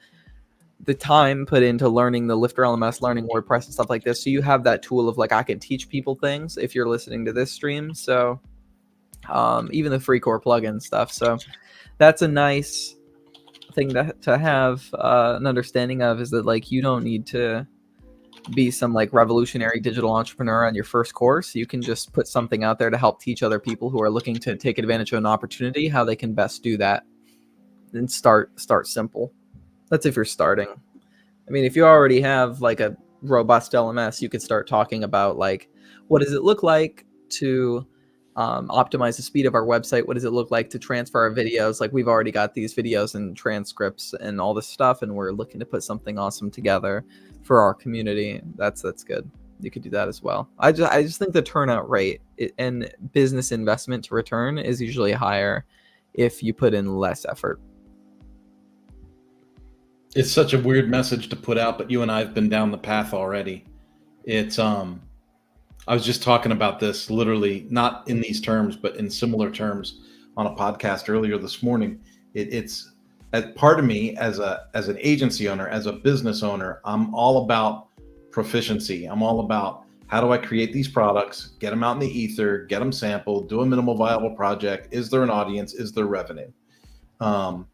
the time put into learning the Lifter LMS, learning WordPress and stuff like this. So you have that tool of, like, I can teach people things if you're listening to this stream. So even the free core plugin stuff. So that's a nice thing to have an understanding of, is that, like, you don't need to be some, like, revolutionary digital entrepreneur on your first course. You can just put something out there to help teach other people who are looking to take advantage of an opportunity how they can best do that, and start simple. That's if you're starting. I mean, if you already have, like, a robust LMS, you could start talking about, like, what does it look like to optimize the speed of our website? What does it look like to transfer our videos? Like, we've already got these videos and transcripts and all this stuff, and we're looking to put something awesome together for our community. That's good. You could do that as well. I just think the turnout rate and business investment to return is usually higher if you put in less effort. It's such a weird message to put out, but you and I have been down the path already. It's I was just talking about this, literally not in these terms, but in similar terms, on a podcast earlier this morning. It's as part of me as an agency owner, as a business owner, I'm all about proficiency. I'm all about, how do I create these products, get them out in the ether, get them sampled, do a minimal viable project. Is there an audience? Is there revenue? And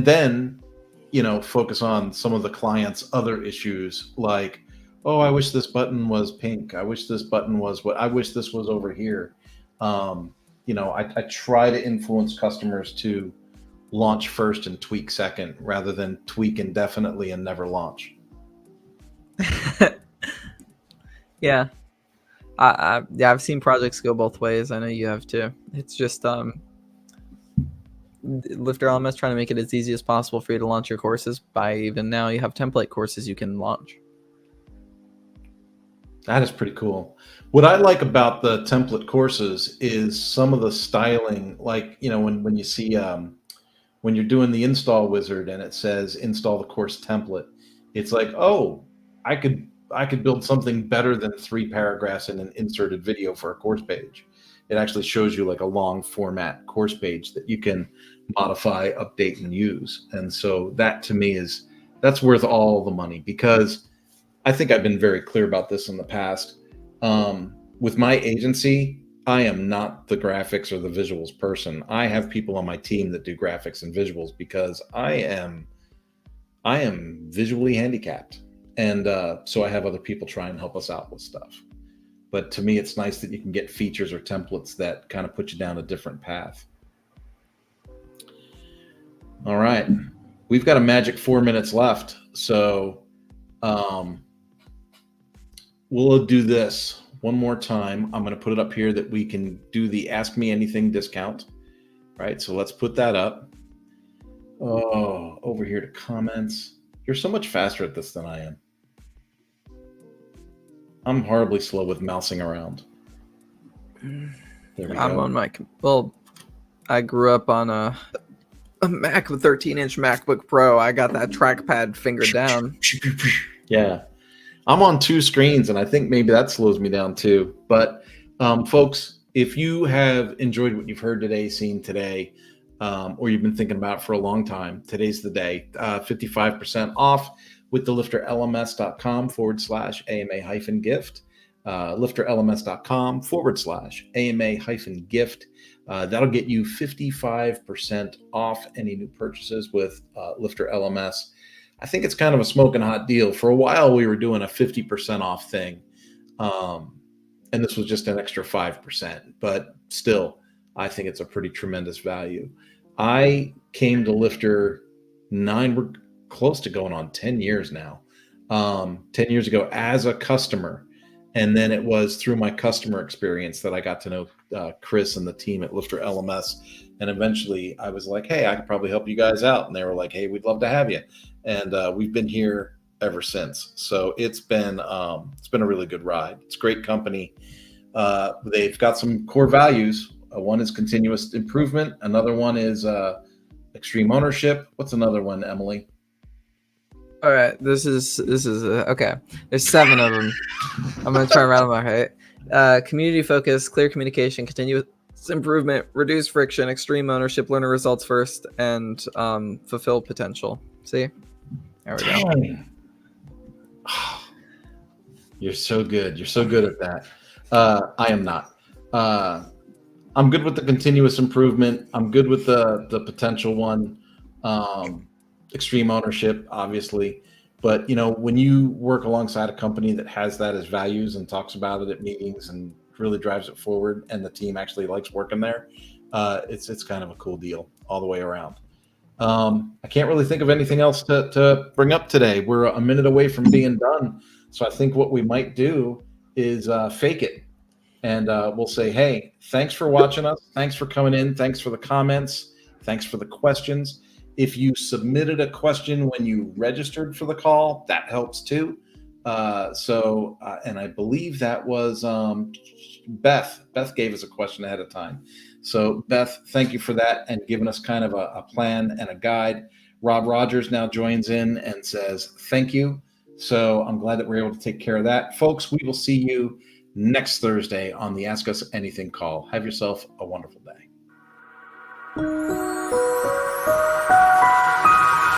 then, focus on some of the client's other issues, like, oh, I wish this button was pink. I wish this button was I wish this was over here. I try to influence customers to launch first and tweak second, rather than tweak indefinitely and never launch. Yeah. I've seen projects go both ways. I know you have too. It's just Lifter LMS trying to make it as easy as possible for you to launch your courses. By even now, you have template courses you can launch. That is pretty cool. What I like about the template courses is some of the styling, like, when you see when you're doing the install wizard and it says install the course template, it's like, oh, I could build something better than 3 paragraphs in an inserted video for a course page. It actually shows you, like, a long format course page that you can modify, update, and use. And so that, to me, that's worth all the money, because I think I've been very clear about this in the past. With my agency, I am not the graphics or the visuals person. I have people on my team that do graphics and visuals, because I am visually handicapped. And so I have other people try and help us out with stuff. But to me, it's nice that you can get features or templates that kind of put you down a different path. All right. We've got a magic 4 minutes left. So we'll do this one more time. I'm going to put it up here that we can do the Ask Me Anything discount. right? So let's put that up. Oh, over here to comments. You're so much faster at this than I am. I'm horribly slow with mousing around. There we I'm go. on my I grew up on a Mac with 13-inch MacBook Pro. I got that trackpad finger down. Yeah. I'm on 2 screens, and I think maybe that slows me down too. But folks, if you have enjoyed what you've heard today, seen today, or you've been thinking about it for a long time, today's the day. 55% off with the lifterlms.com/AMA-gift. lifterlms.com/AMA-gift. That'll get you 55% off any new purchases with Lifter LMS. I think it's kind of a smoking hot deal. For a while, we were doing a 50% off thing. And this was just an extra 5%. But still, I think it's a pretty tremendous value. I came to Lifter we're close to going on 10 years now. 10 years ago as a customer. And then it was through my customer experience that I got to know Chris and the team at Lifter LMS. And eventually I was like, hey, I could probably help you guys out. And they were like, hey, we'd love to have you. And we've been here ever since. So it's been a really good ride. It's a great company. They've got some core values. One is continuous improvement. Another one is extreme ownership. What's another one, Emily? All right, this is okay. There's 7 of them. I'm gonna try and rattle them out. Right? Community focus, clear communication, continuous improvement, reduce friction, extreme ownership, learner results first, and fulfill potential. See, there we go. You're so good. You're so good at that. I am not. I'm good with the continuous improvement. I'm good with the potential one. Extreme ownership, obviously. But, when you work alongside a company that has that as values and talks about it at meetings and really drives it forward, and the team actually likes working there, it's kind of a cool deal all the way around. I can't really think of anything else to bring up today. We're a minute away from being done. So I think what we might do is fake it. And we'll say, hey, thanks for watching us. Thanks for coming in. Thanks for the comments. Thanks for the questions. If you submitted a question when you registered for the call, that helps too. And I believe that was Beth. Beth gave us a question ahead of time. So Beth, thank you for that and giving us kind of a plan and a guide. Rob Rogers now joins in and says, thank you. So I'm glad that we're able to take care of that. Folks, we will see you next Thursday on the Ask Us Anything call. Have yourself a wonderful day.